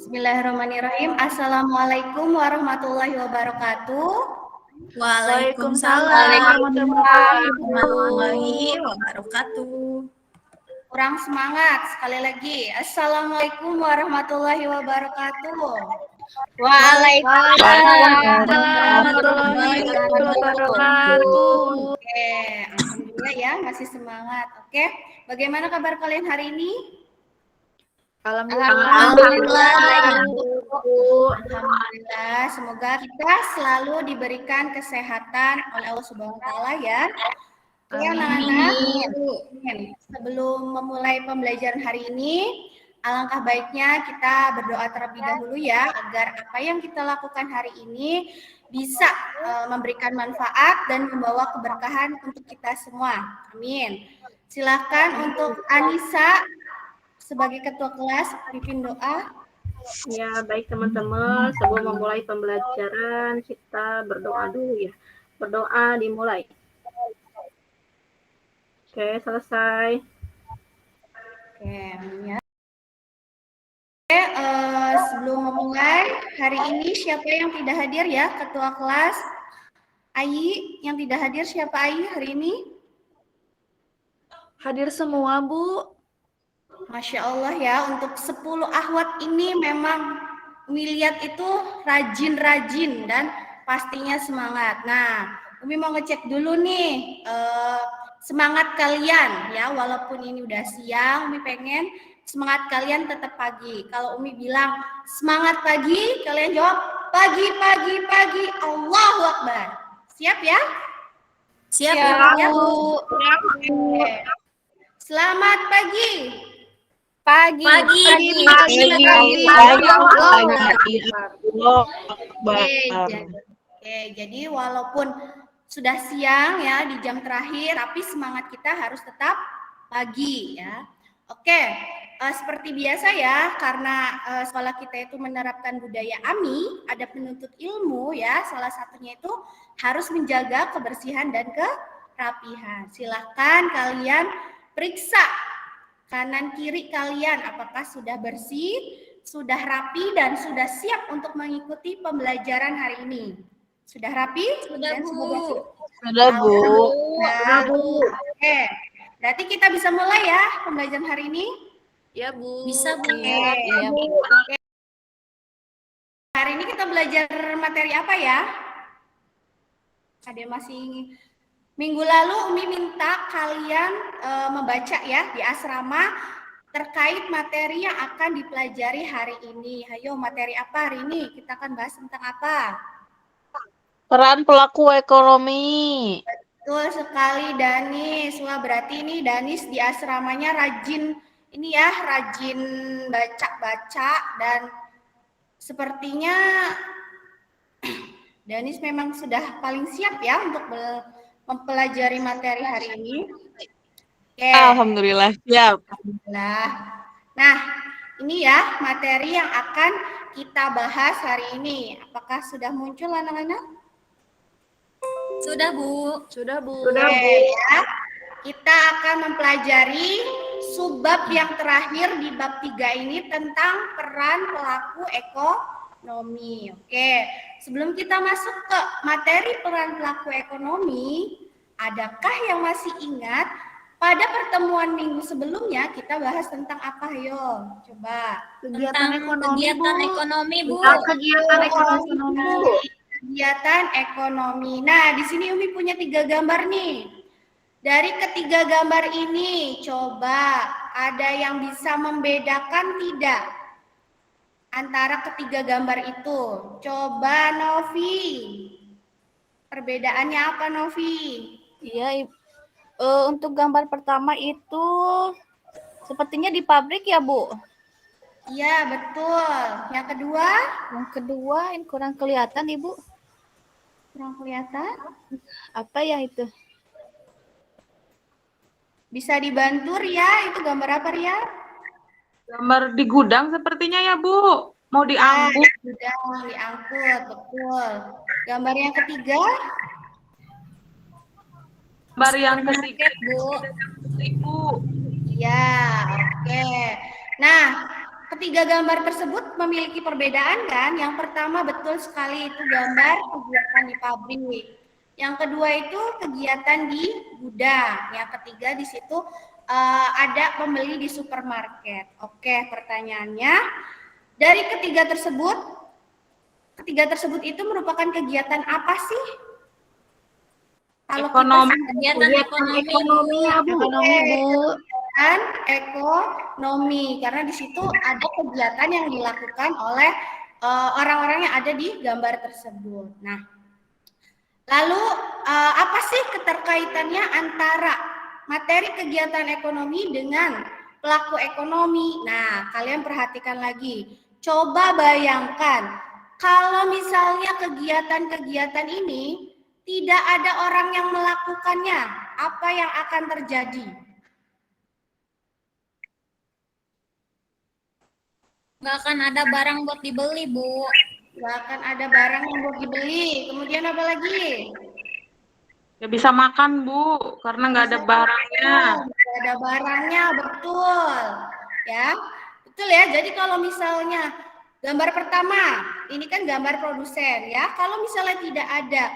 Bismillahirrahmanirrahim. Assalamualaikum warahmatullahi wabarakatuh. Waalaikumsalam warahmatullahi wabarakatuh. Kurang semangat sekali lagi. Assalamualaikum warahmatullahi wabarakatuh. Waalaikumsalam warahmatullahi wabarakatuh. Oke, alhamdulillah ya masih semangat. Oke, bagaimana kabar kalian hari ini? Alhamdulillah. Alhamdulillah, semoga kita selalu diberikan kesehatan oleh Allah Subhanahu wa taala ya. Oke, anak-anak. Sebelum memulai pembelajaran hari ini, alangkah baiknya kita berdoa terlebih dahulu ya, agar apa yang kita lakukan hari ini bisa memberikan manfaat dan membawa keberkahan untuk kita semua. Amin. Silakan untuk Anissa sebagai ketua kelas pimpin doa. Ya, baik teman-teman, sebelum memulai pembelajaran kita berdoa dulu ya. Berdoa dimulai. Oke, selesai. Oke, ya. Sebelum memulai, hari ini siapa yang tidak hadir ya, ketua kelas? Ayi, yang tidak hadir siapa Ayi hari ini? Hadir semua, Bu. Masya Allah ya, untuk 10 akhwat ini memang Umi lihat itu rajin-rajin dan pastinya semangat. Nah, Umi mau ngecek dulu nih semangat kalian ya, walaupun ini udah siang, Umi pengen semangat kalian tetap pagi. Kalau Umi bilang semangat pagi, kalian jawab pagi, pagi, pagi, Allahu Akbar. Siap ya? Siap ya, Bu. Selamat pagi. Pagi. Oke, jadi walaupun sudah siang ya di jam terakhir, tapi semangat kita harus tetap pagi ya. Oke, seperti biasa ya, karena sekolah kita itu menerapkan budaya AMI, ada penuntut ilmu ya, salah satunya itu harus menjaga kebersihan dan kerapihan. Silahkan kalian periksa kanan kiri kalian apakah sudah bersih, sudah rapi, dan sudah siap untuk mengikuti pembelajaran hari ini. Sudah rapi? Sudah, dan Bu. Sudah, Bu. Nah, oke. Berarti kita bisa mulai ya pembelajaran hari ini? Ya, Bu. Bisa, Bu. Ya, Bu. Oke. Hari ini kita belajar materi apa ya? Ada masih minggu lalu Umi minta kalian membaca ya di asrama terkait materi yang akan dipelajari hari ini. Ayo, materi apa hari ini? Kita akan bahas tentang apa? Peran pelaku ekonomi. Betul sekali, Danis. Wah, berarti ini Danis di asramanya rajin ini ya, rajin baca-baca, dan sepertinya Danis memang sudah paling siap ya untuk mempelajari materi hari ini. Oke. Alhamdulillah siap. Alhamdulillah. Nah, ini ya materi yang akan kita bahas hari ini. Apakah sudah muncul anak-anak? Sudah, Bu. Sudah, Bu. Oke, ya. Kita akan mempelajari subbab yang terakhir di bab 3 ini tentang peran pelaku ekonomi. Oke, sebelum kita masuk ke materi peran pelaku ekonomi, adakah yang masih ingat pada pertemuan minggu sebelumnya kita bahas tentang apa? Yo, coba. Kegiatan ekonomi, Bu. Kegiatan ekonomi. Kegiatan ekonomi. Nah, di sini Umi punya 3 gambar nih. Dari ketiga gambar ini, coba ada yang bisa membedakan tidak antara ketiga gambar itu? Coba Novi. Perbedaannya apa, Novi? Iya, untuk gambar pertama itu sepertinya di pabrik ya, Bu? Iya, betul. Yang kedua? Yang kedua ini kurang kelihatan, Ibu. Kurang kelihatan? Apa ya itu? Bisa dibantu Ria, itu gambar apa Ria? Gambar di gudang sepertinya ya, Bu. Mau diangkut. Gudang, diangkut, betul. Gambar yang ketiga? Gambar yang ketiga, Bu. Ibu. Ya, oke. Nah, Ketiga gambar tersebut memiliki perbedaan kan? Yang pertama betul sekali itu gambar kegiatan di pabrik. Yang kedua itu kegiatan di gudang. Yang ketiga di situ ada pembeli di supermarket. Oke, pertanyaannya dari ketiga tersebut itu merupakan kegiatan apa sih? Kalau Ekonomi. Kegiatan ekonomi. Ekonomi ya, Bu. Ekonomi, Bu. kegiatan ekonomi, karena di situ ada kegiatan yang dilakukan oleh orang-orang yang ada di gambar tersebut. Nah, lalu apa sih keterkaitannya antara materi kegiatan ekonomi dengan pelaku ekonomi? Nah, kalian perhatikan lagi. Coba bayangkan, kalau misalnya kegiatan-kegiatan ini tidak ada orang yang melakukannya, apa yang akan terjadi? Nggak akan ada barang buat dibeli, Bu. Nggak akan ada barang yang mau dibeli. Kemudian apa lagi? Ya bisa makan, Bu, karena nggak ada barangnya. Nggak ada barangnya, betul. Ya, betul ya. Jadi kalau misalnya gambar pertama, ini kan gambar produsen ya. Kalau misalnya tidak ada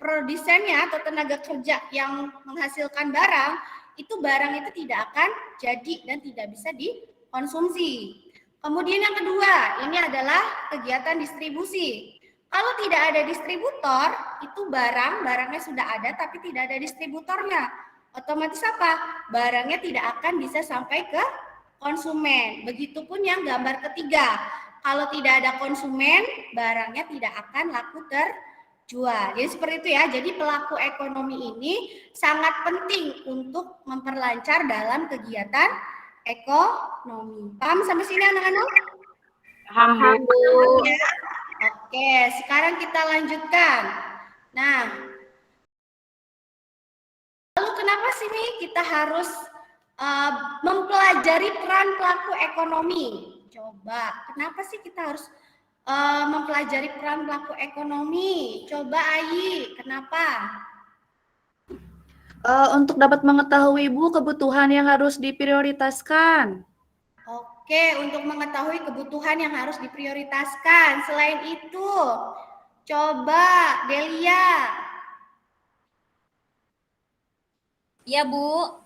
produsennya atau tenaga kerja yang menghasilkan barang, itu barang itu tidak akan jadi dan tidak bisa dikonsumsi. Kemudian yang kedua, ini adalah kegiatan distribusi. Kalau tidak ada distributor, itu barangnya sudah ada tapi tidak ada distributornya. Otomatis apa? Barangnya tidak akan bisa sampai ke konsumen. Begitupun yang gambar ketiga. Kalau tidak ada konsumen, barangnya tidak akan laku terjual. Jadi seperti itu ya. Jadi pelaku ekonomi ini sangat penting untuk memperlancar dalam kegiatan ekonomi. Paham sampai sini anak-anak? Paham, Bu. Oke, sekarang kita lanjutkan. Nah, lalu kenapa sih nih kita harus mempelajari peran pelaku ekonomi? Coba, kenapa sih kita harus mempelajari peran pelaku ekonomi? Coba Ayi, kenapa? Untuk dapat mengetahui, Bu, kebutuhan yang harus diprioritaskan. Oke, untuk mengetahui kebutuhan yang harus diprioritaskan. Selain itu, coba Delia. Ya, Bu.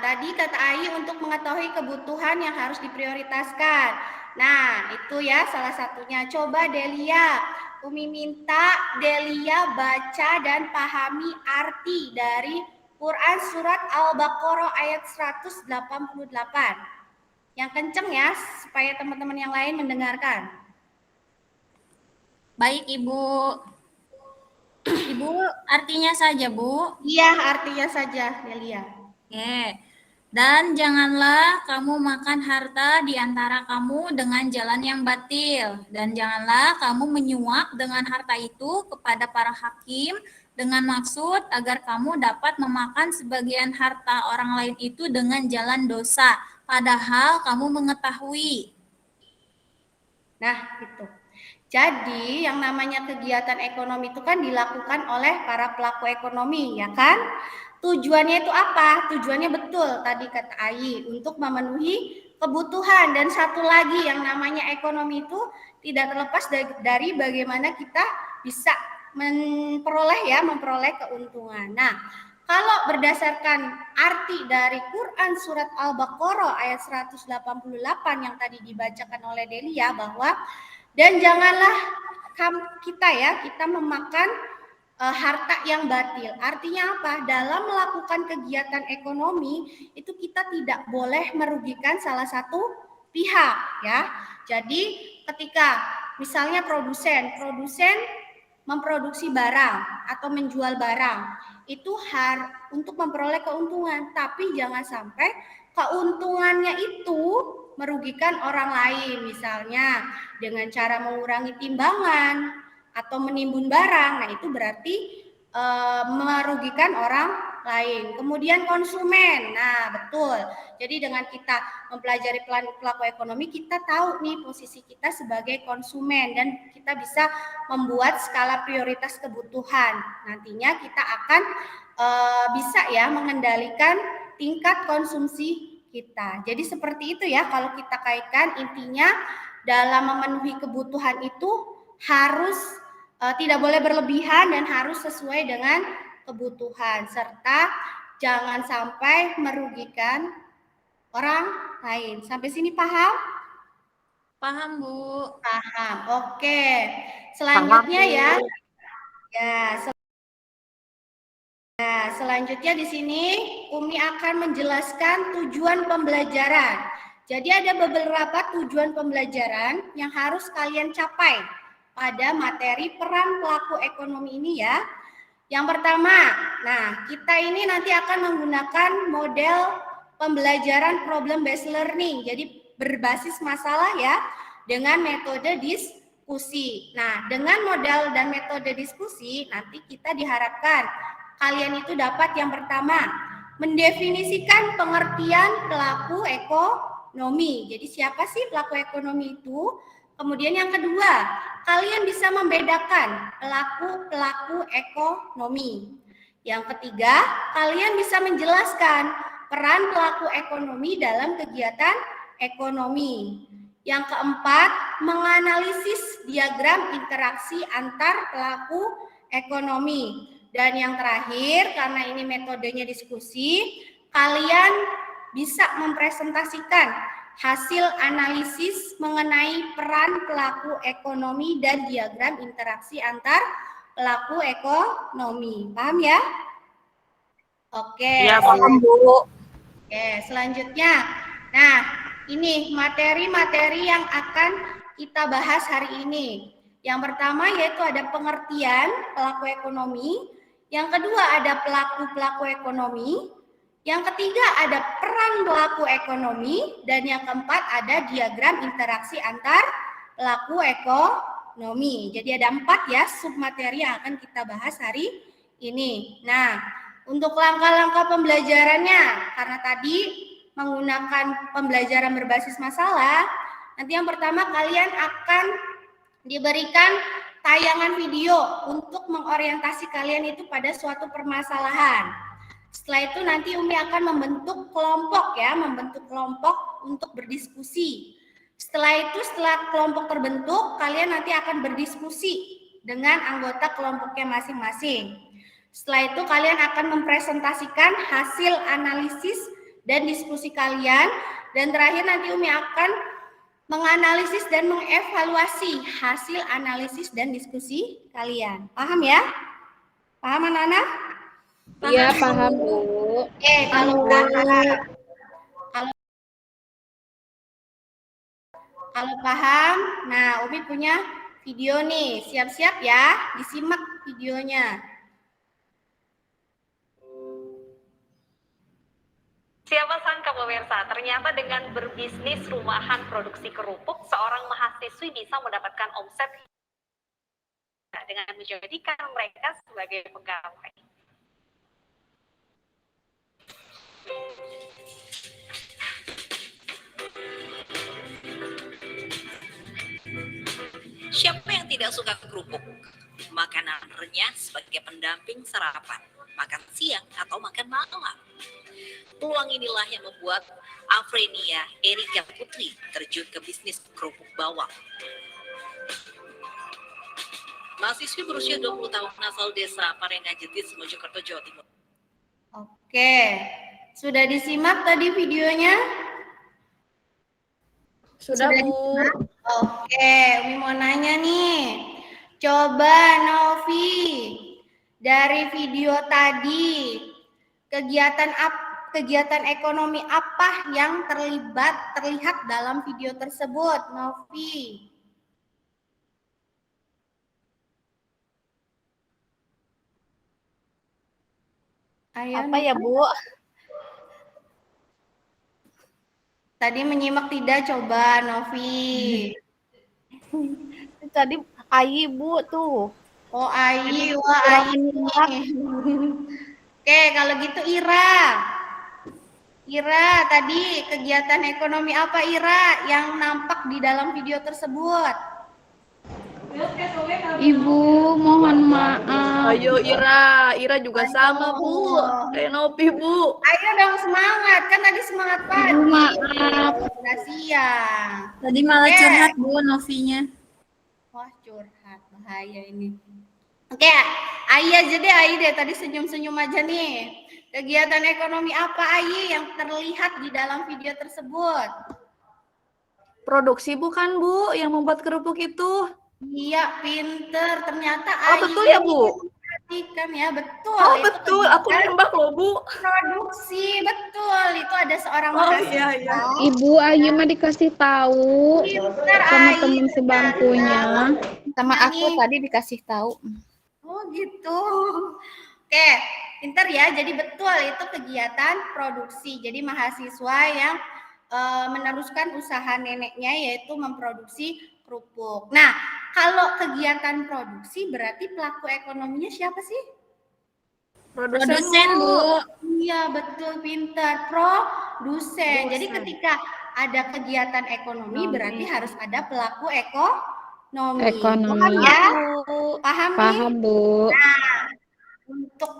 Tadi kata Ayi untuk mengetahui kebutuhan yang harus diprioritaskan. Nah, itu ya salah satunya. Coba Delia, Umi minta Delia baca dan pahami arti dari Quran Surat Al-Baqarah ayat 188. Yang kenceng ya, supaya teman-teman yang lain mendengarkan. Baik, Ibu. Ibu, artinya saja, Bu. Iya, artinya saja, Delia. Oke. Dan janganlah kamu makan harta di antara kamu dengan jalan yang batil. Dan janganlah kamu menyuap dengan harta itu kepada para hakim dengan maksud agar kamu dapat memakan sebagian harta orang lain itu dengan jalan dosa. Padahal kamu mengetahui. Nah, gitu. Jadi, yang namanya kegiatan ekonomi itu kan dilakukan oleh para pelaku ekonomi, ya kan? Tujuannya itu apa? Tujuannya betul, tadi kata Ayi, untuk memenuhi kebutuhan. Dan satu lagi yang namanya ekonomi itu tidak terlepas dari bagaimana kita bisa memperoleh keuntungan. Nah, kalau berdasarkan arti dari Quran Surat Al-Baqarah ayat 188 yang tadi dibacakan oleh Delia, bahwa dan janganlah kita memakan harta yang batil. Artinya apa? Dalam melakukan kegiatan ekonomi itu kita tidak boleh merugikan salah satu pihak ya. Jadi ketika misalnya produsen memproduksi barang atau menjual barang itu untuk memperoleh keuntungan, tapi jangan sampai keuntungannya itu merugikan orang lain, misalnya dengan cara mengurangi timbangan atau menimbun barang. Nah, itu berarti merugikan orang lain. Kemudian konsumen. Nah, betul. Jadi dengan kita mempelajari pelaku ekonomi, kita tahu nih posisi kita sebagai konsumen dan kita bisa membuat skala prioritas kebutuhan. Nantinya kita akan bisa ya mengendalikan tingkat konsumsi kita. Jadi seperti itu ya kalau kita kaitkan, intinya dalam memenuhi kebutuhan itu harus tidak boleh berlebihan dan harus sesuai dengan kebutuhan serta jangan sampai merugikan orang lain. Sampai sini paham? Paham, Bu. Paham. Oke. Selanjutnya ya. Selanjutnya di sini Umi akan menjelaskan tujuan pembelajaran. Jadi ada beberapa tujuan pembelajaran yang harus kalian capai pada materi peran pelaku ekonomi ini ya. Yang pertama, nah kita ini nanti akan menggunakan model pembelajaran problem based learning. Jadi berbasis masalah ya dengan metode diskusi. Nah, dengan model dan metode diskusi nanti kita diharapkan kalian itu dapat yang pertama mendefinisikan pengertian pelaku ekonomi. Jadi siapa sih pelaku ekonomi itu? Kemudian yang kedua, kalian bisa membedakan pelaku ekonomi. Yang ketiga, kalian bisa menjelaskan peran pelaku ekonomi dalam kegiatan ekonomi. Yang keempat, menganalisis diagram interaksi antar pelaku ekonomi. Dan yang terakhir, karena ini metodenya diskusi, kalian bisa mempresentasikan hasil analisis mengenai peran pelaku ekonomi dan diagram interaksi antar pelaku ekonomi. Paham ya? Oke. Iya, Paham, Bu. Oke, selanjutnya. Nah, ini materi-materi yang akan kita bahas hari ini. Yang pertama yaitu ada pengertian pelaku ekonomi. Yang kedua ada pelaku-pelaku ekonomi. Yang ketiga ada peran pelaku ekonomi. Dan yang keempat ada diagram interaksi antar pelaku ekonomi. Jadi ada 4 ya submateri yang akan kita bahas hari ini. Nah, untuk langkah-langkah pembelajarannya, karena tadi menggunakan pembelajaran berbasis masalah, nanti yang pertama kalian akan diberikan tayangan video untuk mengorientasi kalian itu pada suatu permasalahan. Setelah itu nanti Umi akan membentuk kelompok ya, membentuk kelompok untuk berdiskusi. Setelah itu, setelah kelompok terbentuk, kalian nanti akan berdiskusi dengan anggota kelompoknya masing-masing. Setelah itu kalian akan mempresentasikan hasil analisis dan diskusi kalian. Dan terakhir nanti Umi akan menganalisis dan mengevaluasi hasil analisis dan diskusi kalian. Paham ya? Paham anak-anak? Iya, paham, Bu. Oke, kalau paham, nah Umi punya video nih. Siap-siap ya, disimak videonya. Siapa sangka pemirsa, ternyata dengan berbisnis rumahan produksi kerupuk, seorang mahasiswi bisa mendapatkan omset dengan menjadikan mereka sebagai pegawai. Siapa yang tidak suka kerupuk? Makanan renyah sebagai pendamping sarapan, makan siang atau makan malam. Peluang inilah yang membuat Afrinia Erika Putri terjun ke bisnis kerupuk bawang. Mahasiswi berusia 20 tahun asal desa Parengajetis, Mojokerto, Jawa Timur. Oke, sudah disimak tadi videonya? Sudah, Bu. disimak? Oke, Umi mau nanya nih. Coba Novi, dari video tadi, kegiatan ekonomi apa yang terlihat dalam video tersebut, Novi? Ayo, Apa ya, Bu? tadi menyimak tidak? Coba Novi. Tadi Ayi, Bu, tuh. Oh, Ayi, wah Ayi. Oke, kalau gitu Ira. Ira, tadi kegiatan ekonomi apa Ira yang nampak di dalam video tersebut? Ibu, mohon maaf. Ayo Ira juga sama Bu. Kayak Nopi Bu. Ayo dong semangat, kan tadi semangat pagi. Ibu, maaf. Udah siang. Tadi malah Oke. curhat Bu Novinya. Wah curhat, bahaya ini. Oke, Ayi aja deh, Ayi deh. Tadi senyum-senyum aja nih. Kegiatan ekonomi apa Ayi yang terlihat di dalam video tersebut? Produksi bukan Bu yang membuat kerupuk itu? Iya, pinter. Ternyata Oh, Ayi betul ya, Bu? perhatikan ya, betul. Oh, Itu betul. Aku kegiatan nembak loh, Bu. produksi, betul. Itu ada seorang Oh, mahasiswa. iya. Ibu, Ayu mah dikasih tahu Pinter, sama Ayi. teman sebangkunya. Sama Nah, aku nih. tadi dikasih tahu. Oh gitu. Oke, pinter ya. Jadi betul itu kegiatan produksi. Jadi mahasiswa yang meneruskan usaha neneknya yaitu memproduksi kerupuk. Nah, kalau kegiatan produksi berarti pelaku ekonominya siapa sih? Produsen Bu. Iya, betul pintar. Produsen. Jadi ketika ada kegiatan ekonomi berarti harus ada pelaku ekonomi. Paham ya? Paham nih? Paham, Bu. Untuk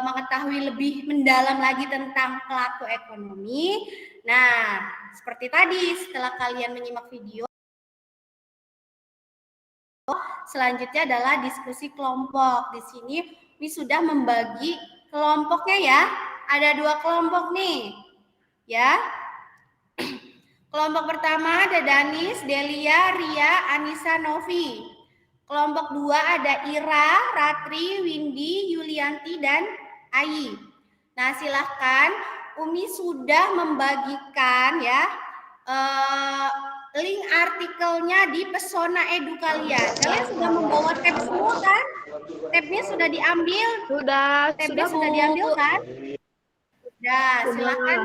mengetahui lebih mendalam lagi tentang pelaku ekonomi. Nah, seperti tadi setelah kalian menyimak video, selanjutnya adalah diskusi kelompok. Di sini ini sudah membagi kelompoknya ya. Ada 2 kelompok nih. Ya. Kelompok pertama ada Danis, Delia, Ria, Anissa, Novi. Kelompok 2 ada Ira, Ratri, Windy, Yulianti, dan Ayi. Nah, silahkan Umi sudah membagikan ya link artikelnya di Pesona Edu kalian. Kalian sudah membawa tab semua kan? Tabnya sudah diambil? Tabnya sudah diambil kan? Sudah, silahkan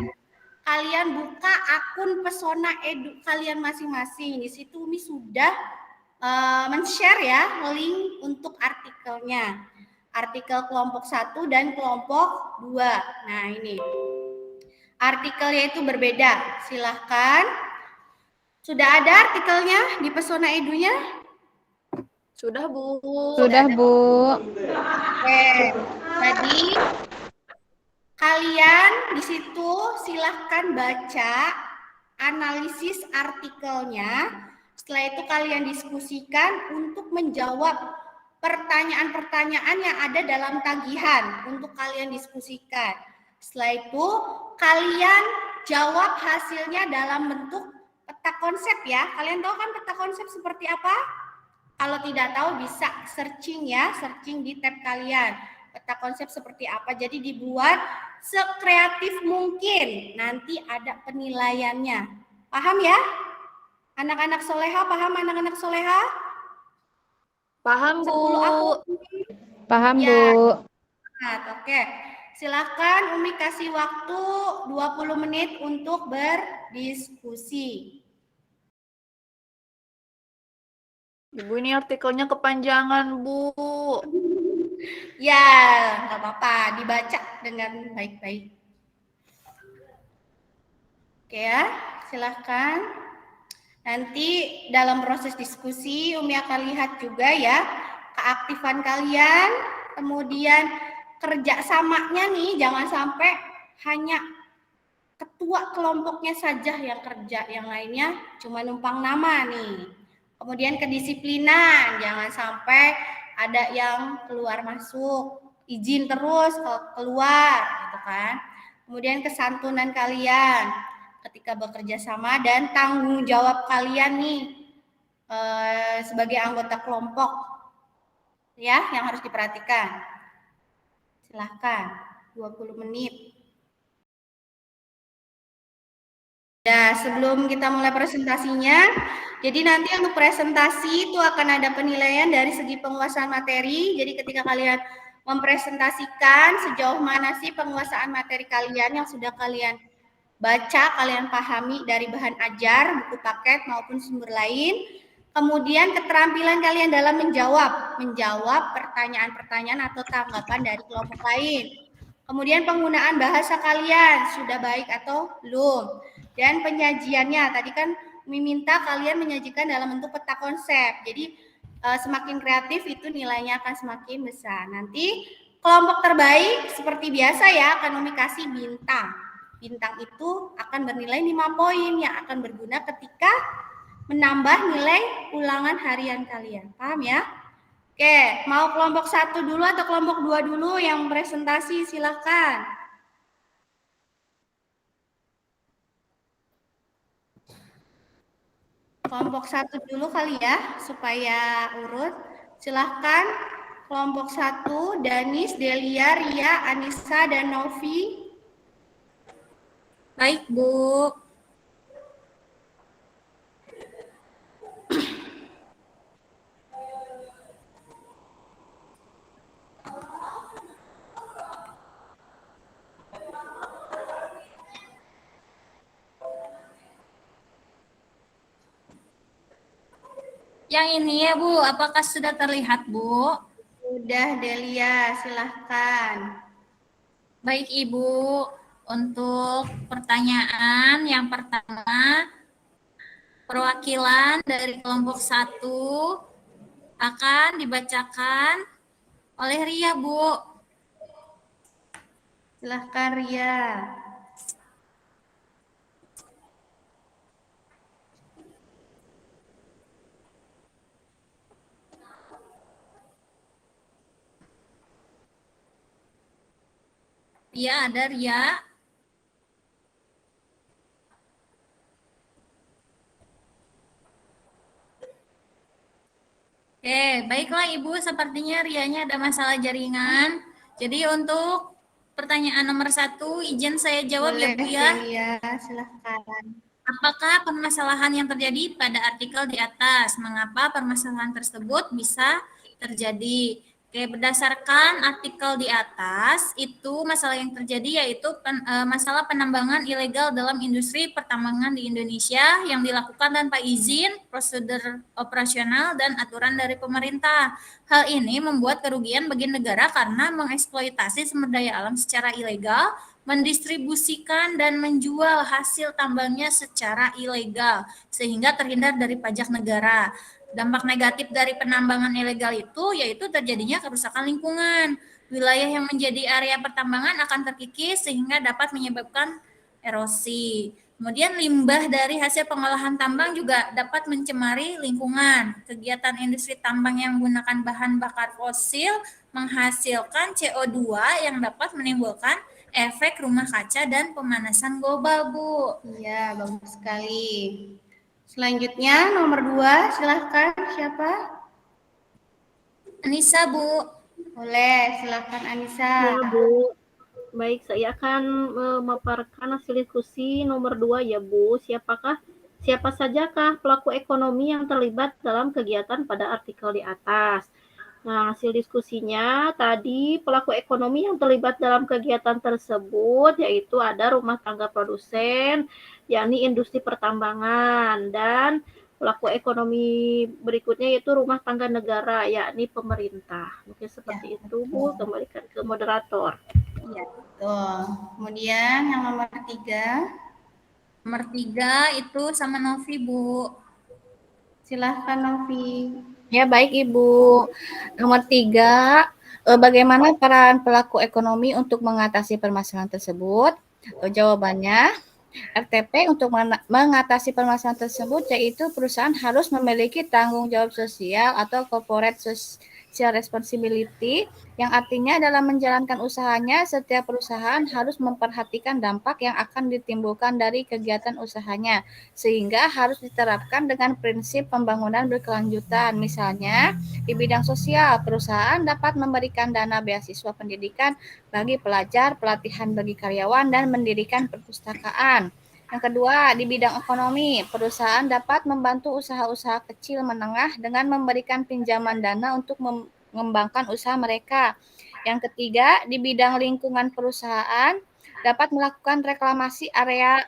kalian buka akun Pesona Edu kalian masing-masing. Di situ Umi sudah men-share ya link untuk artikelnya. Artikel kelompok 1 dan kelompok 2. Nah, ini. Artikelnya itu berbeda. Silahkan. Sudah ada artikelnya di Pesona Edunya? Sudah, Bu. Sudah, Bu. Oke. Jadi kalian di situ silahkan baca analisis artikelnya. Setelah itu kalian diskusikan untuk menjawab pertanyaan-pertanyaan yang ada dalam tagihan untuk kalian diskusikan. Setelah itu kalian jawab hasilnya dalam bentuk peta konsep ya. Kalian tahu kan peta konsep seperti apa? Kalau tidak tahu bisa searching ya, searching di tab kalian. Peta konsep seperti apa. Jadi dibuat sekreatif mungkin. Nanti ada penilaiannya. Paham ya? Anak-anak soleha, paham anak-anak soleha? Paham, Bu. Paham, Ya. Bu. Nah, oke. Silahkan Umi kasih waktu 20 menit untuk berdiskusi. Ibu, ini artikelnya kepanjangan, Bu. Ya, nggak apa-apa. Dibaca dengan baik-baik. Oke ya, silahkan. Nanti dalam proses diskusi Umi akan lihat juga ya keaktifan kalian, kemudian kerjasamanya nih, jangan sampai hanya ketua kelompoknya saja yang kerja, yang lainnya cuma numpang nama nih. Kemudian kedisiplinan, jangan sampai ada yang keluar masuk, izin terus keluar gitu kan. Kemudian kesantunan kalian ketika bekerja sama dan tanggung jawab kalian nih sebagai anggota kelompok ya yang harus diperhatikan. Silahkan 20 menit. Ya, sebelum kita mulai presentasinya, jadi nanti untuk presentasi itu akan ada penilaian dari segi penguasaan materi. Jadi ketika kalian mempresentasikan sejauh mana sih penguasaan materi kalian yang sudah kalian baca, kalian pahami dari bahan ajar, buku paket maupun sumber lain. Kemudian keterampilan kalian dalam menjawab pertanyaan-pertanyaan atau tanggapan dari kelompok lain. Kemudian penggunaan bahasa kalian sudah baik atau belum. Dan penyajiannya, tadi kan meminta kalian menyajikan dalam bentuk peta konsep. Jadi semakin kreatif itu nilainya akan semakin besar. Nanti kelompok terbaik seperti biasa ya, kami kasih bintang. Bintang itu akan bernilai 5 poin yang akan berguna ketika menambah nilai ulangan harian kalian. Paham ya? Oke, mau kelompok 1 dulu atau kelompok 2 dulu yang presentasi, silakan. Kelompok 1 dulu kali ya, supaya urut. Silahkan kelompok 1, Danis, Delia, Ria, Anissa, dan Novi. Baik, Bu. Yang ini ya, Bu, apakah sudah terlihat, Bu? Sudah, Delia, silahkan. Baik, Ibu. Untuk pertanyaan yang pertama, perwakilan dari kelompok 1 akan dibacakan oleh Ria, Bu. Silahkan, Ria. Ria, ada Ria? Oke, baiklah Ibu, sepertinya Rianya ada masalah jaringan. Jadi untuk pertanyaan nomor 1, izin saya jawab ya Bu ya. Delia, silahkan. Apakah permasalahan yang terjadi pada artikel di atas? Mengapa permasalahan tersebut bisa terjadi? Oke, berdasarkan artikel di atas, itu masalah yang terjadi yaitu masalah penambangan ilegal dalam industri pertambangan di Indonesia yang dilakukan tanpa izin, prosedur operasional, dan aturan dari pemerintah. Hal ini membuat kerugian bagi negara karena mengeksploitasi sumber daya alam secara ilegal, mendistribusikan dan menjual hasil tambangnya secara ilegal, sehingga terhindar dari pajak negara. Dampak negatif dari penambangan ilegal itu yaitu terjadinya kerusakan lingkungan. Wilayah yang menjadi area pertambangan akan terkikis sehingga dapat menyebabkan erosi. Kemudian limbah dari hasil pengolahan tambang juga dapat mencemari lingkungan. Kegiatan industri tambang yang menggunakan bahan bakar fosil menghasilkan CO2 yang dapat menimbulkan efek rumah kaca dan pemanasan global, Bu. Iya, bagus sekali. Selanjutnya nomor 2, silahkan. Siapa? Anissa, Bu. Boleh, silahkan Anissa. Ya, Bu. Baik, saya akan memaparkan hasil diskusi nomor 2 ya, Bu. Siapa sajakah pelaku ekonomi yang terlibat dalam kegiatan pada artikel di atas? Nah, hasil diskusinya tadi pelaku ekonomi yang terlibat dalam kegiatan tersebut yaitu ada rumah tangga produsen, yakni industri pertambangan, dan pelaku ekonomi berikutnya yaitu rumah tangga negara, yakni pemerintah. Mungkin seperti itu, Bu. Kembalikan ke moderator. Iya, betul. Kemudian yang nomor 3. Nomor 3 itu sama Novi, Bu. Silahkan Novi. Ya, baik Ibu. Nomor 3, bagaimana peran pelaku ekonomi untuk mengatasi permasalahan tersebut? Jawabannya, RTP untuk mengatasi permasalahan tersebut yaitu perusahaan harus memiliki tanggung jawab sosial atau corporate social responsibility, yang artinya dalam menjalankan usahanya, setiap perusahaan harus memperhatikan dampak yang akan ditimbulkan dari kegiatan usahanya, sehingga harus diterapkan dengan prinsip pembangunan berkelanjutan. Misalnya, di bidang sosial, perusahaan dapat memberikan dana beasiswa pendidikan bagi pelajar, pelatihan bagi karyawan, dan mendirikan perpustakaan. Yang kedua, di bidang ekonomi, perusahaan dapat membantu usaha-usaha kecil menengah dengan memberikan pinjaman dana untuk mengembangkan usaha mereka. Yang ketiga, di bidang lingkungan, perusahaan dapat melakukan reklamasi area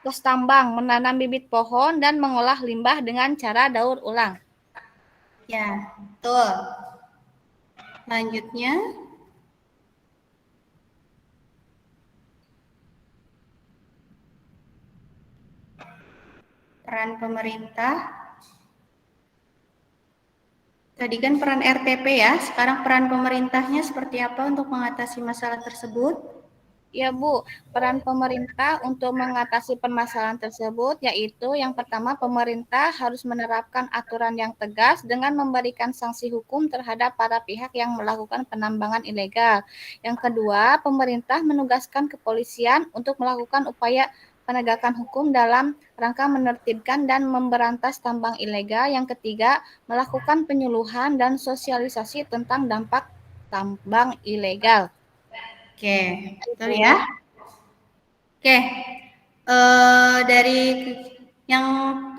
tos tambang, menanam bibit pohon, dan mengolah limbah dengan cara daur ulang. Ya, betul. Selanjutnya, peran pemerintah. Tadi kan peran RTP ya, sekarang peran pemerintahnya seperti apa untuk mengatasi masalah tersebut? Ya Bu, peran pemerintah untuk mengatasi permasalahan tersebut yaitu yang pertama pemerintah harus menerapkan aturan yang tegas dengan memberikan sanksi hukum terhadap para pihak yang melakukan penambangan ilegal. Yang kedua, pemerintah menugaskan kepolisian untuk melakukan upaya penegakan hukum dalam rangka menertibkan dan memberantas tambang ilegal. Yang ketiga, melakukan penyuluhan dan sosialisasi tentang dampak tambang ilegal. Oke, betul ya. Oke, dari yang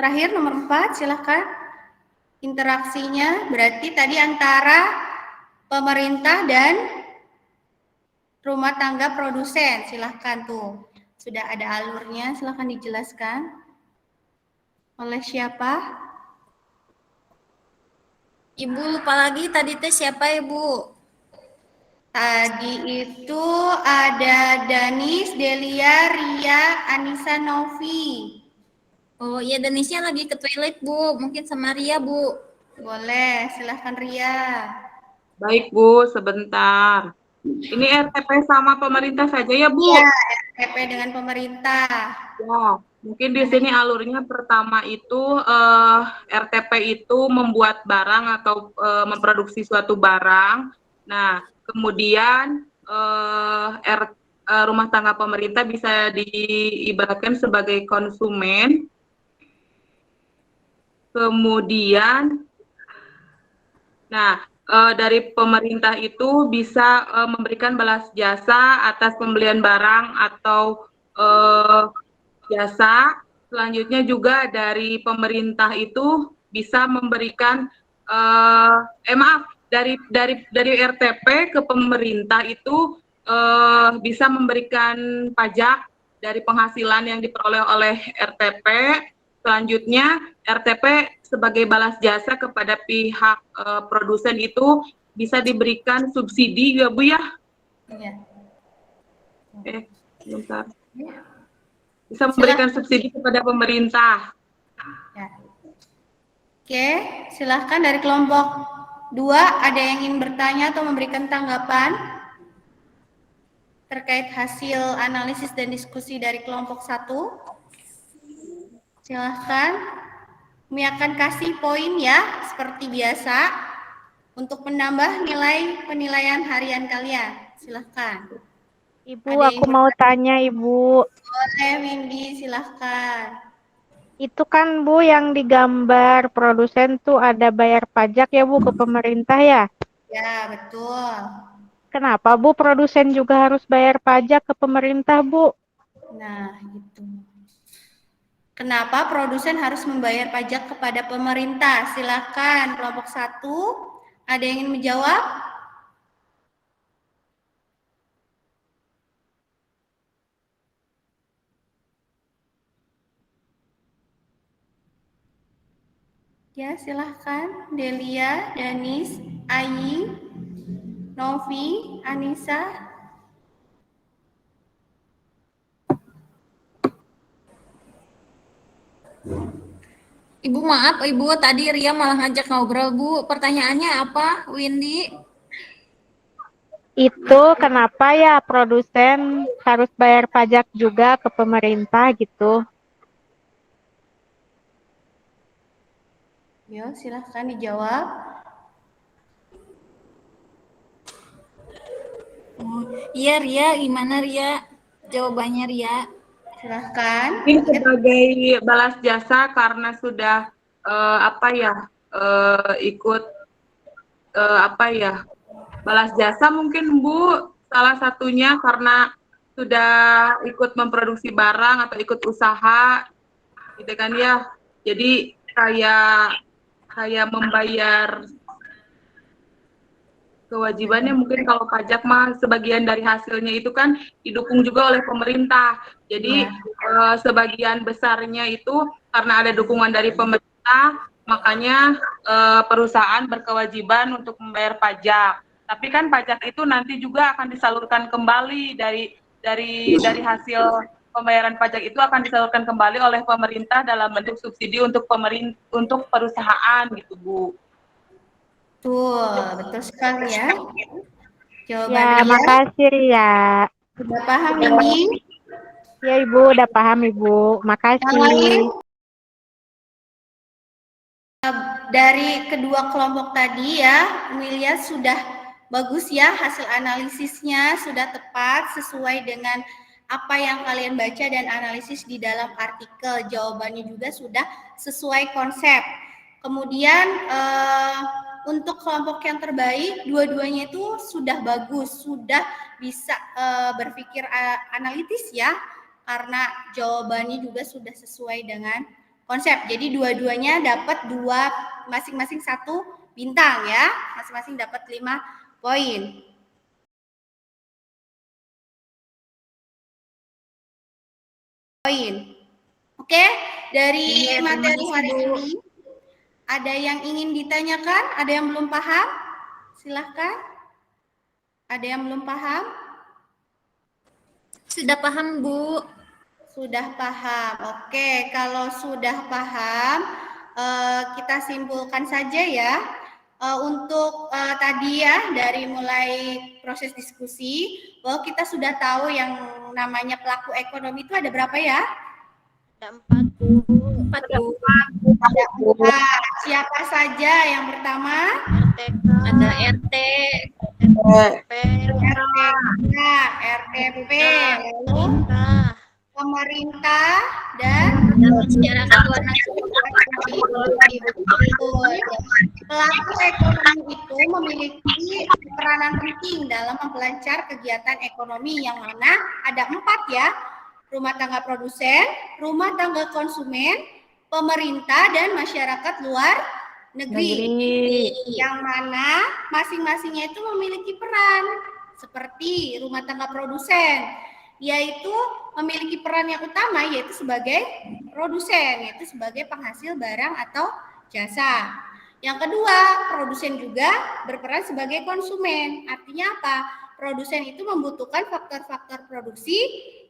terakhir nomor 4, silahkan. Interaksinya berarti tadi antara pemerintah dan rumah tangga produsen, silahkan tuh. Sudah ada alurnya, silahkan dijelaskan. Oleh siapa? Ibu lupa lagi tadi teh siapa Ibu? Tadi itu ada Danis, Delia, Ria, Anissa, Novi. Oh iya Denisnya lagi ke toilet Bu, mungkin sama Ria Bu. Boleh, silahkan Ria. Baik, Bu, sebentar. Ini RTP sama pemerintah saja ya, Bu? Iya, RTP dengan pemerintah. Ya, mungkin di sini alurnya pertama itu RTP itu membuat barang atau memproduksi suatu barang. Nah, kemudian rumah tangga pemerintah bisa diibaratkan sebagai konsumen. Kemudian, nah, dari pemerintah itu bisa memberikan balas jasa atas pembelian barang atau jasa. Selanjutnya juga dari pemerintah itu bisa memberikan dari RTP ke pemerintah itu bisa memberikan pajak dari penghasilan yang diperoleh oleh RTP. Selanjutnya RTP sebagai balas jasa kepada pihak produsen itu bisa diberikan subsidi ya Bu ya? Iya. Bentar. Bisa memberikan subsidi kepada pemerintah. Ya. Oke, silahkan dari kelompok 2 ada yang ingin bertanya atau memberikan tanggapan terkait hasil analisis dan diskusi dari kelompok 1. Silahkan. Kami akan kasih poin ya, seperti biasa, untuk menambah nilai penilaian harian kalian. Silahkan. Ibu, aku mau tanya Ibu. Boleh, Windy, silahkan. Itu kan Bu yang digambar produsen tuh ada bayar pajak ya Bu ke pemerintah ya? Ya, betul. Kenapa Bu produsen juga harus bayar pajak ke pemerintah Bu? Nah, itu. Kenapa produsen harus membayar pajak kepada pemerintah? Silakan kelompok 1. Ada yang ingin menjawab? Ya, silahkan. Delia, Danis, Ayi, Novi, Anissa. Ibu maaf Ibu, tadi Ria malah ngajak ngobrol Bu. Pertanyaannya apa Windy? Itu kenapa ya produsen harus bayar pajak juga ke pemerintah gitu? Yo, silahkan dijawab. Oh, iya Ria, gimana Ria? Jawabannya Ria. Silahkan. Ini sebagai balas jasa karena sudah ikut balas jasa mungkin Bu, salah satunya karena sudah ikut memproduksi barang atau ikut usaha gitu kan ya. Jadi kayak membayar kewajibannya. Mungkin kalau pajak mah sebagian dari hasilnya itu kan didukung juga oleh pemerintah. Jadi sebagian besarnya itu karena ada dukungan dari pemerintah, makanya perusahaan berkewajiban untuk membayar pajak. Tapi kan pajak itu nanti juga akan disalurkan kembali dari hasil pembayaran pajak itu akan disalurkan kembali oleh pemerintah dalam bentuk subsidi untuk perusahaan gitu Bu. betul sekali ya. Ya, Jawabannya makasih Ria. sudah paham ini? Ya Ibu, udah paham Ibu. Yang lain? Makasih. Dari kedua kelompok tadi ya, Wilia sudah bagus ya hasil analisisnya, sudah tepat sesuai dengan apa yang kalian baca dan analisis di dalam artikel. Jawabannya juga sudah sesuai konsep. Kemudian untuk kelompok yang terbaik, dua-duanya itu sudah bagus, sudah bisa berpikir analitis ya, karena jawabannya juga sudah sesuai dengan konsep. Jadi dua-duanya dapat masing-masing 1 bintang ya, masing-masing dapat 5 poin. Oke, dari materi hari ini ada yang ingin ditanyakan? Ada yang belum paham? Silahkan. Ada yang belum paham? Sudah paham, Bu. Sudah paham. Oke, kalau sudah paham, kita simpulkan saja ya. Untuk tadi ya, dari mulai proses diskusi, bahwa kita sudah tahu yang namanya pelaku ekonomi itu ada berapa ya? Ada 4, Bu. 4, Bu. Ada 4. Siapa saja yang pertama? RTK. Ada RT, RTP, lalu pemerintah dan masyarakat luar negeri. Pelaku ekonomi itu memiliki peranan penting dalam mempelancar kegiatan ekonomi yang mana ada 4 ya, rumah tangga produsen, rumah tangga konsumen, pemerintah dan masyarakat luar negeri. Yang mana masing-masingnya itu memiliki peran seperti rumah tangga produsen, yaitu memiliki peran yang utama yaitu sebagai produsen, yaitu sebagai penghasil barang atau jasa. Yang kedua, produsen juga berperan sebagai konsumen. Artinya apa? Produsen itu membutuhkan faktor-faktor produksi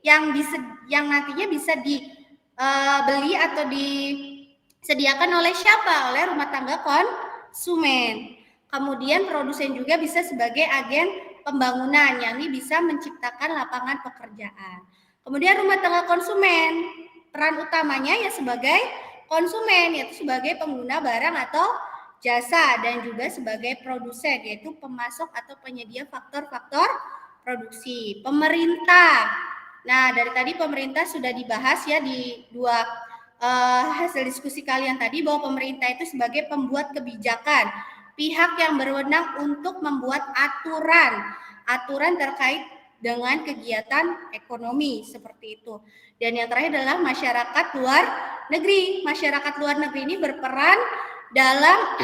yang nantinya bisa dibeli atau disediakan oleh siapa? Oleh rumah tangga konsumen. Kemudian produsen juga bisa sebagai agen pembangunan, yang ini bisa menciptakan lapangan pekerjaan. Kemudian rumah tangga konsumen, peran utamanya ya sebagai konsumen, yaitu sebagai pengguna barang atau jasa, dan juga sebagai produsen, yaitu pemasok atau penyedia faktor-faktor produksi. Pemerintah, nah dari tadi pemerintah sudah dibahas ya di dua hasil diskusi kalian tadi, bahwa pemerintah itu sebagai pembuat kebijakan, pihak yang berwenang untuk membuat aturan terkait dengan kegiatan ekonomi seperti itu. Dan yang terakhir adalah masyarakat luar negeri. Masyarakat luar negeri ini berperan dalam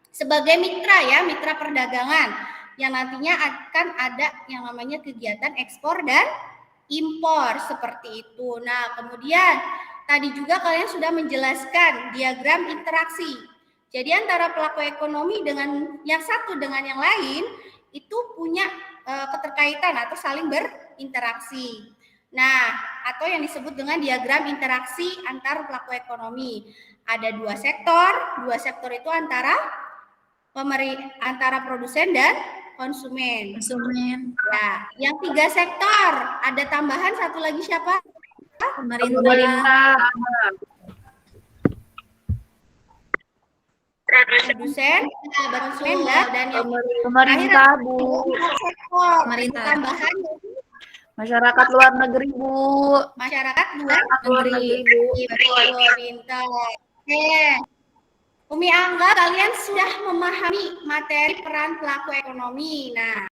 sebagai mitra ya, mitra perdagangan yang nantinya akan ada yang namanya kegiatan ekspor dan impor seperti itu. Nah, kemudian tadi juga kalian sudah menjelaskan diagram interaksi. Jadi antara pelaku ekonomi dengan yang satu dengan yang lain itu punya keterkaitan atau saling berinteraksi. Nah, atau yang disebut dengan diagram interaksi antar pelaku ekonomi. Ada 2 sektor. 2 sektor itu antara produsen dan konsumen. Nah, yang 3 sektor. Ada tambahan satu lagi siapa? Pemerintah. Produsen, konsumen dan yang Pemerintah, Bu. sektor. Pemerintah. Tambahan Masyarakat luar negeri, Bu. masyarakat luar negeri. Pemerintah. Oke. Umi Angga, kalian sudah memahami materi peran pelaku ekonomi. Nah,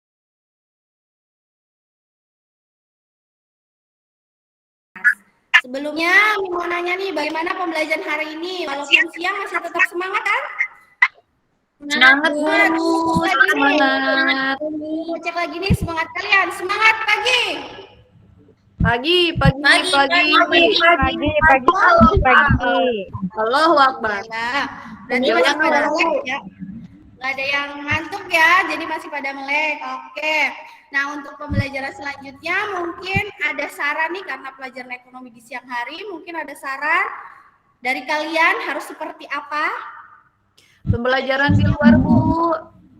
sebelumnya mau nanya nih, bagaimana pembelajaran hari ini? Walaupun siang masih tetap semangat kan? Semangat, Bu. Semangat. Mau cek lagi nih semangat kalian. Semangat pagi. Pagi. Allahu Akbar. Nah, berarti masih pada melek ya. Nggak ada yang ngantuk ya, jadi masih pada melek. Oke. Nah, untuk pembelajaran selanjutnya mungkin ada saran nih, karena pelajaran ekonomi di siang hari, mungkin ada saran dari kalian harus seperti apa? Pembelajaran di luar, Bu.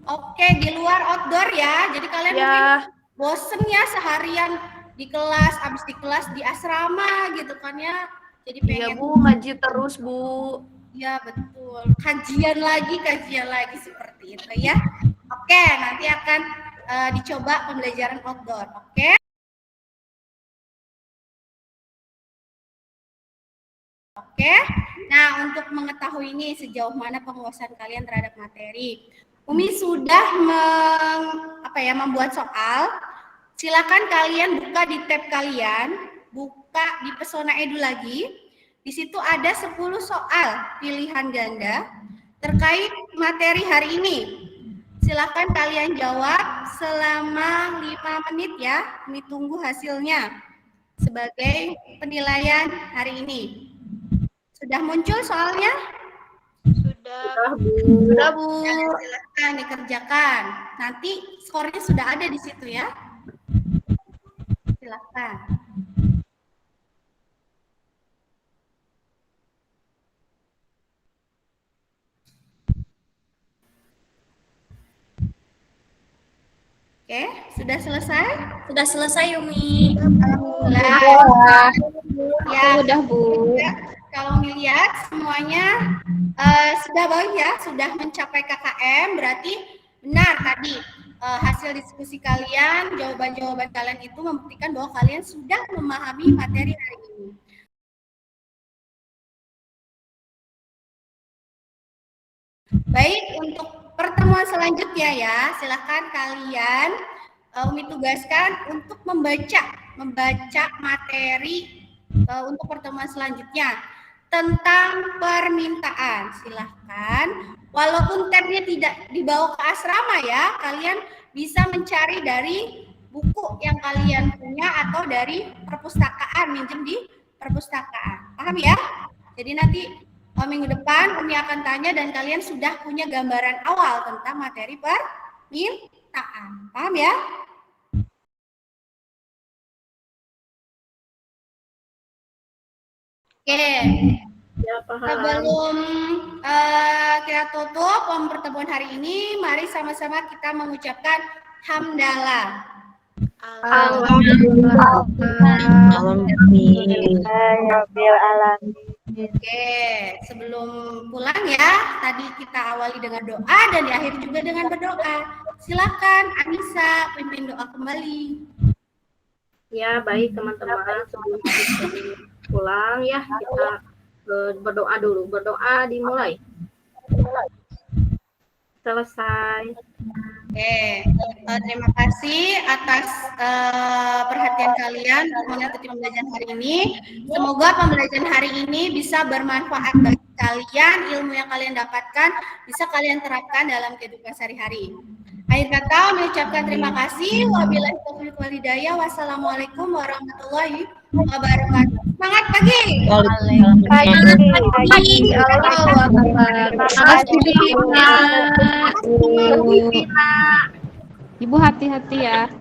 Oke, di luar outdoor ya. Jadi kalian Ya. mungkin bosen ya seharian di kelas, abis di kelas di asrama gitu kan ya. Jadi Iya, pengen Bu, ngaji terus, Bu. ya betul. Kajian lagi seperti itu ya. Oke, nanti akan dicoba pembelajaran outdoor. Oke. Oke. Nah, untuk mengetahui ini sejauh mana penguasaan kalian terhadap materi, Umi sudah membuat soal. Silakan kalian buka di tab kalian, buka di Pesona Edu lagi. Di situ ada 10 soal pilihan ganda terkait materi hari ini. Silakan kalian jawab selama 5 menit ya. Kami tunggu hasilnya sebagai penilaian hari ini. Sudah muncul soalnya? Sudah, Bu. Sudah, Bu. Silakan dikerjakan. Nanti skornya sudah ada di situ ya. Silakan. Oke, sudah selesai? Sudah selesai, Umi. Alhamdulillah. Ya, Sudah, Bu. kalau melihat semuanya sudah baik ya, sudah mencapai KKM, berarti benar tadi hasil diskusi kalian, jawaban-jawaban kalian itu membuktikan bahwa kalian sudah memahami materi hari ini. Baik, untuk pertemuan selanjutnya ya, silakan kalian Umi tugaskan untuk membaca materi untuk pertemuan selanjutnya tentang permintaan. Silahkan, walaupun tabnya tidak dibawa ke asrama ya, kalian bisa mencari dari buku yang kalian punya atau dari perpustakaan, minjem di perpustakaan. Paham ya? Jadi nanti minggu depan Umi akan tanya dan kalian sudah punya gambaran awal tentang materi permintaan. Paham ya? Oke. Ya, paham. Sebelum kita tutup pertemuan hari ini, mari sama-sama kita mengucapkan hamdalah. Oke, sebelum pulang ya, tadi kita awali dengan doa dan diakhiri juga dengan berdoa. Silakan Anissa pimpin doa kembali. Ya, baik teman-teman, sebelum kita pulang ya, kita berdoa dulu. Berdoa dimulai. Selesai. Oke, terima kasih atas perhatian kalian mengikuti pembelajaran hari ini. Semoga pembelajaran hari ini bisa bermanfaat bagi kalian, ilmu yang kalian dapatkan bisa kalian terapkan dalam kehidupan sehari-hari. Akhir kata, mengucapkan terima kasih. Wabillahi taufiq wal hidayah. Wassalamualaikum warahmatullahi wabarakatuh. Semangat pagi. Ibu hati-hati ya.